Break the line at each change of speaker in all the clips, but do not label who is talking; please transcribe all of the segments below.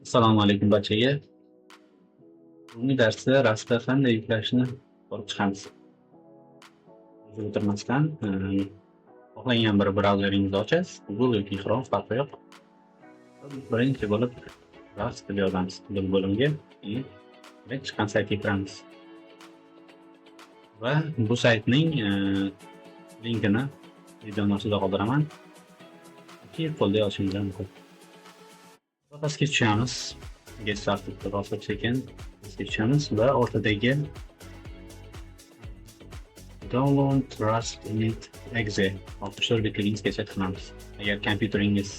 Assalomu alaykum barchaga. Bugungi darsda Rustda qanday yuklashni ko'rib chiqamiz. O'zi o'tirmasdan xohlagan bir brauzeringizni ochasiz. Google yoki Chrome farqi yo'q. Birinchi bo'lib Rust deb yozamiz bu bo'limga. Keyin chiqqan saytga kiramiz. Va bu saytning linkini videoning ostida qoldiraman. Qo'lda yozishingiz mumkin. Pastga tushamiz. Get started deb bosib sekin pastga tushamiz va o'rtadagi download Rust init exe 64 bitligingizgacha qilamiz. Agar kompyuteringiz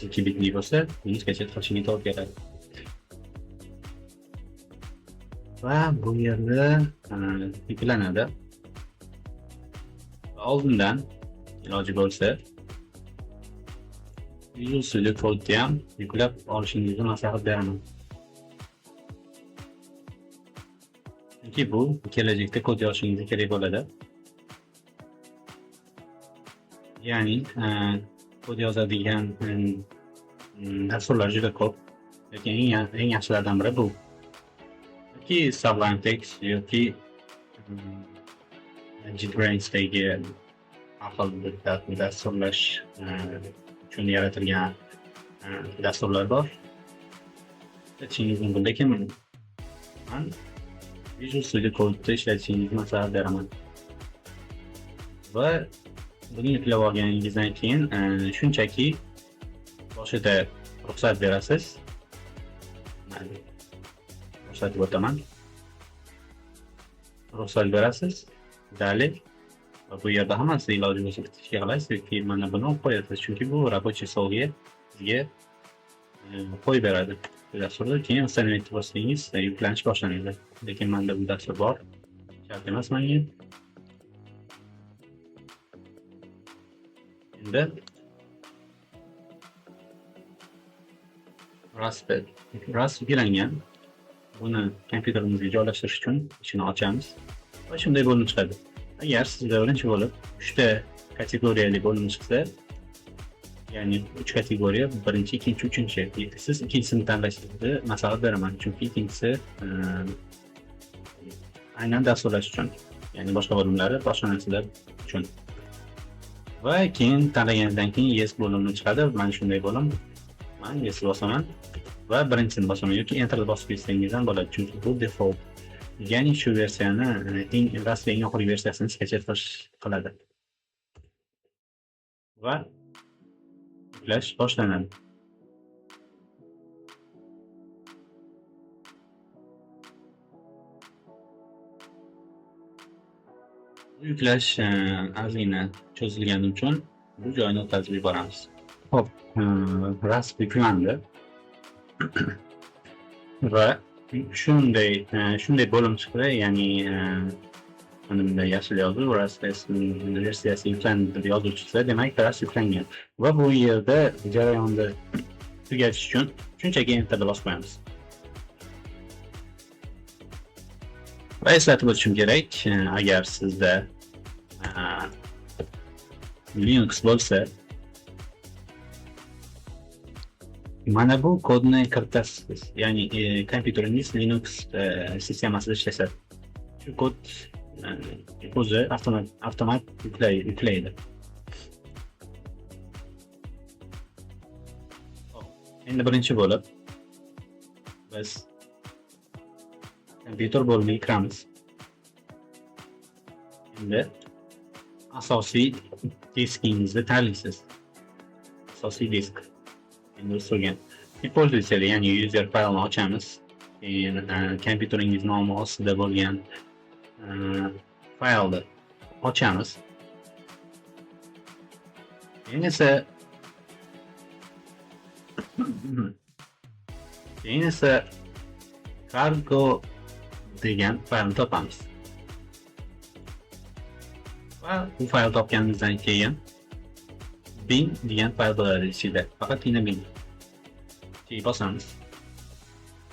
32 bitli bo'lsa, bungacha qilishingiz to'g'ri keladi. Va bu yerda yuklanadi. Oldindan iloji bo'lsa Visual Studio Code'ni ham yuklab olishingizni maslahat beraman. Chunki bu kelajakda kod yozishingiz kerak bo'ladi. Ya'ni kod yozadigan dasturlar juda ko'p. Lekin eng yaxshilardan biri bu. Yoki Sublime Text yoki JetBrains-dagi dasturlash uchun yaratilgan dasturlar bor. Ishlatishingiz mumkin, lekin men Visual Studio Code'da ishlatishingizni maslahat beraman. Va buni yuklab olganingizdan keyin shunchaki boshida ruxsat berasiz. Ruxsatni o'taman. Ruxsat berasiz. Dali. Va bu yerda hammasi iloji bo'lsa bitkishga qilasiz yoki mana buni olib qo'yasiz, chunki bu рабочий stolga sizga qo'yib beradi. Dasturda keyin installment bossangiz yuklanish boshlanadi. Lekin menda bu dastur bor. Shart emas menga. Endi Rust yuklangan. Buni kompyuterimizga joylashtirish uchun ishini ochamiz va shunday bo'linib chiqadi. Agar sizda birinchi bo'lib 3 ta kategoriyali bo'lim chiqsa, ya'ni 3 kategoriya, birinchi, ikkinchi, uchinchi, siz ikkinchisini tanlashingizni maslahat beraman, chunki ikkinchisi aynan dasturlash uchun, ya'ni boshqa bo'limlari boshqa narsalar uchun. Va keyin tanlaganingizdan keyin yes bo'limini chiqadi. Mana shunday bo'lim. Men yes bosaman va birinchisini bosaman yoki enter bosib ketsangiz ham bo'ladi, chunki bu default. Ya'ni shu versiyani Rustning eng oxirgi versiyasini sketch qiladi. Va yuklash boshlanadi. Yuklash ozgina cho'zilgani uchun bu joyni o'tkazib yuboramiz. Xo'p, Rust yuklandi. Va shunday bo'lim chiqdi, ya'ni mana bunda yashil yozuv Rust versiyasi yuklandi deb yozuv chiqsa, demak Rust yuklangan. Va bu yerda jarayonni tugatish uchun shunchaki enterni bosib qo'yamiz. Va eslatib o'tishim kerak, agar sizda Linux bo'lsa, mana bu kodni kiritasiz. Ya'ni kompyuteringiz Linux sistemasida ishlasa, shu kod o'zi avtomat yuklaydi. Endi birinchi bo'lib biz kompyuter bo'limiga kiramiz. Endi asosiy diskingizni tanlaysiz. Asosiy disk. Endi usulgan pользователь, ya'ni user faylni ochamiz. Keyin kompyuteringiz nomi ostida bo'lgan faylni ochamiz. Keyin esa cargo degan faylni topamiz. Va bu faylni topganimizdan keyin bin degan fayl bo'ladi ichida. Faqatgina bin. Bosamiz.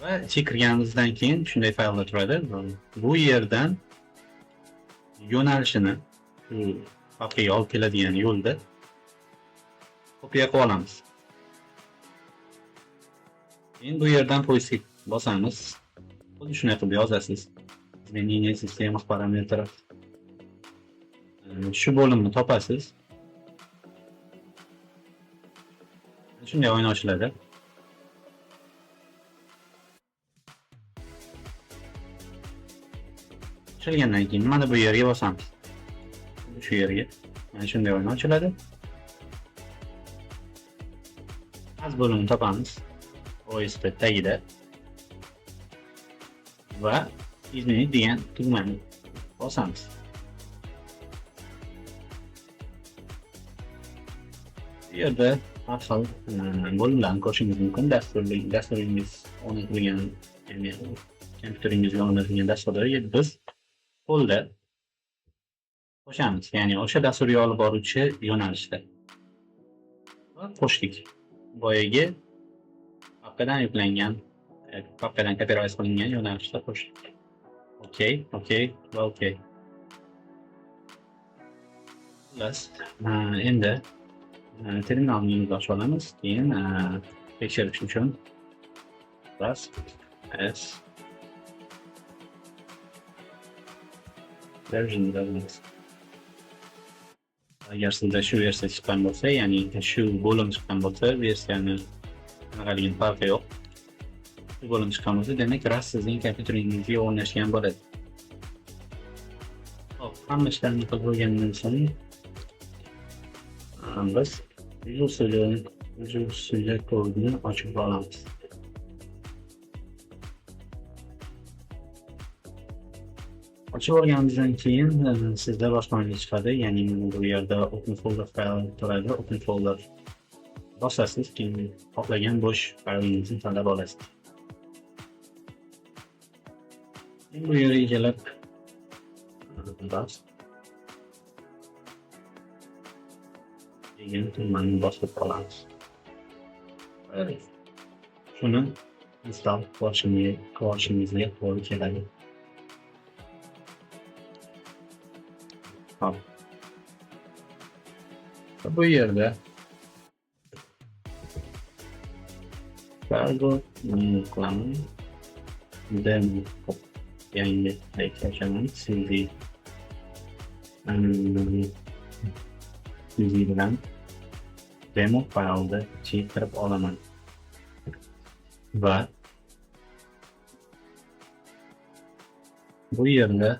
Va ichiga kirganimizdan keyin shunday fayllar turadi. Bu yerdan yo'nalishini shu papkaga olib keladigan yo'lda kopiya qilib olamiz. Keyin bu yerdan poistek bosamiz. Xuddi shunday qilib yozasiz. Изменение системы parametrов. Shu bo'limni topasiz. Shunday oyna ochiladi. Ochilgandan keyin mana bu yerga bosamiz. Shu yerga. Mana shunday oyna ochiladi. Az bo'limni topamiz. OSP tagida. Va izmenit degan tugmani bosamiz. Bu yerda har xil bo'limlarni ko'rishingiz mumkin. Dasturingiz o'rnatilgan, ya'ni kompyuteringizga o'rnatilgan dasturlarga biz qo'lda qo'shamiz, ya'ni o'sha dasturga olib boruvchi yo'nalishda. Va qo'shdik. Boyagi papkadan yuklangan, papkadan copyright qilingan yo'nalishda qo'shdik. Okey va okey. Xullas, endi terminalni ochib olamiz. Keyin tekshirish uchun bas s version yozamiz. Agar sizda shu versiya chiqqan bo'lsa, ya'ni shu bo'lim chiqqan bo'lsa, versiyani qanaqaligini farqi yo'q. Shu bo'lim chiqqan bo'lsa, demak ras sizning kompyuteringizga o'rnashgan bo'ladi. Hop, hamma ishlarni qilib bo'lgandan so'ng biz user kodini ochib olamiz. Ochib olganimizdan keyin sizda boshqa oyna chiqadi, ya'ni bu yerda open folder fayl turadi. Open folder bosasiz, keyin xohlagan bo'sh faylingizni tanlab olasiz. Bu yerga kelib bas degan tugmani bosib qolamiz. Shuni install qilishingizga to'g'ri keladi. Hop. Bu yerda cargo qilaman. Demo yangi aytayotganim cd bilan demo faylni chektirib olaman va bu yerda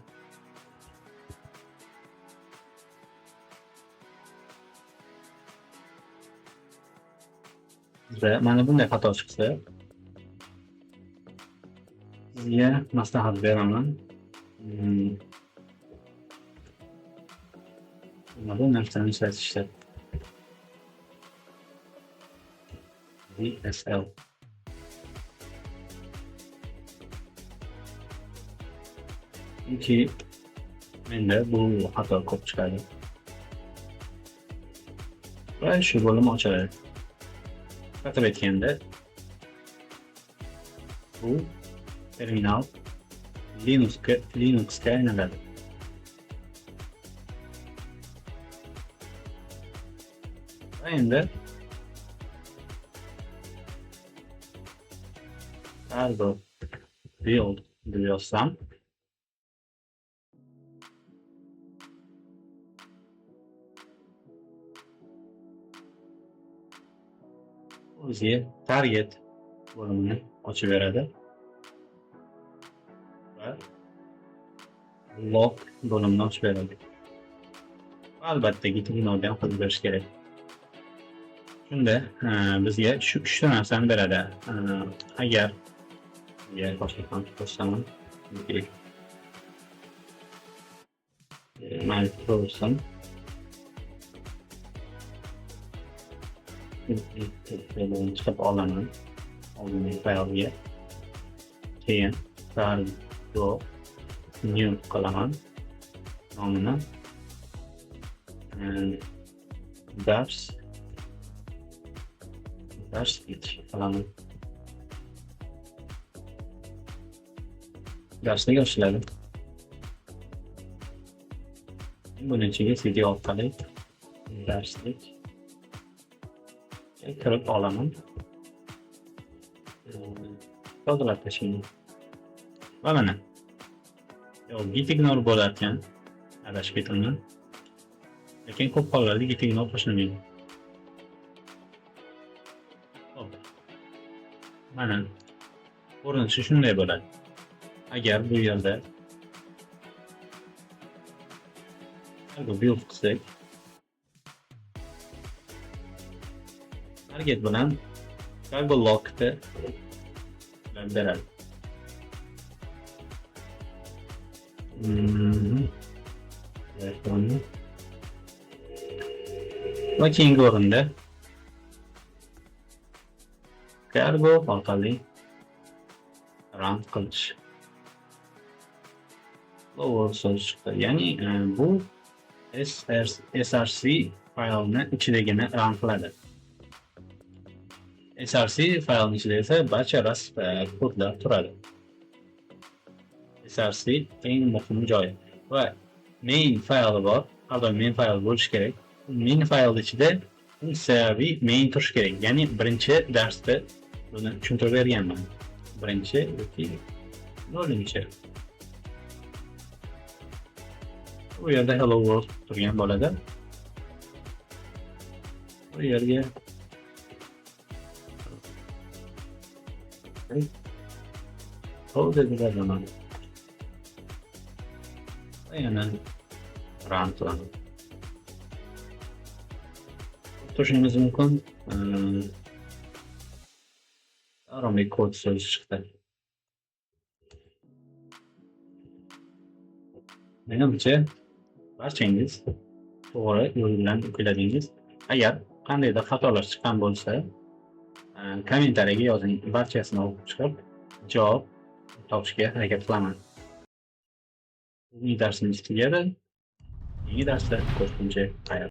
mana bunday xato chiqsa, sizga maslahat beraman. Bu narsani ishlatishda DSL chunki menda bu xato ko'p chiqadi va shu bo'lim ochiladi. Qatib aytganda bu terminal Linuxga aylanadi. Va endi cargo build deb yozsam, o'ziga target bo'limini ochib beradi va log bo'limini ochib beradi. Albatta gitligini ham qilib berish kerak. Shunda bizga shu 3 ta narsani beradi. Agar boshqa qo'shsam, mayli bo'lsin. Chiqib olaman oldingi faylga, keyin cargo new qilaman nomini darslik qilaman. Darslik ochiladi. Buni ichiga cd orqali darslik kirib olaman. tozalab tashlayman. Va mana git ignore bo'larkan, adashib ketaman. Lekin ko'p hollarda git ignore tashlamayman. Hop. Mana ko'rinishi shunday bo'ladi. Agar bu yerda build qilsak, target bilan cargo lock'ni beradi. Va keyingi o'rinda cargo orqali run qilish. Lower source chiqdi. Ya'ni bu src faylni ichidagini run qiladi. src faylning ichida esa barcha Rust kodlar turadi. src eng muhim joyi va main fayli bor. Har doim main fayl bo'lishi kerak. Main fayl ichida funksiyaviy main turishi kerak. Ya'ni birinchi darsda buni tushuntirib berganman. Birinchi yoki 0-chi. Bu yerda hello world turgan bo'ladi. Bu yerga deb yozaman. Yana run qilamiz. To'shingiz mumkin. Aromik kod so'zi chiqdi. Menimcha barchangiz to'g'ri yo'l bilan o'qiladingiz. Agar qandaydir xatolar chiqqan bo'lsa, kommentariyaga yozing. Barchasini o'qib chiqib, javob topishga harakat qilaman. Bugungi darsimiz tugadi. Yangi darsda ko'rishguncha xayr.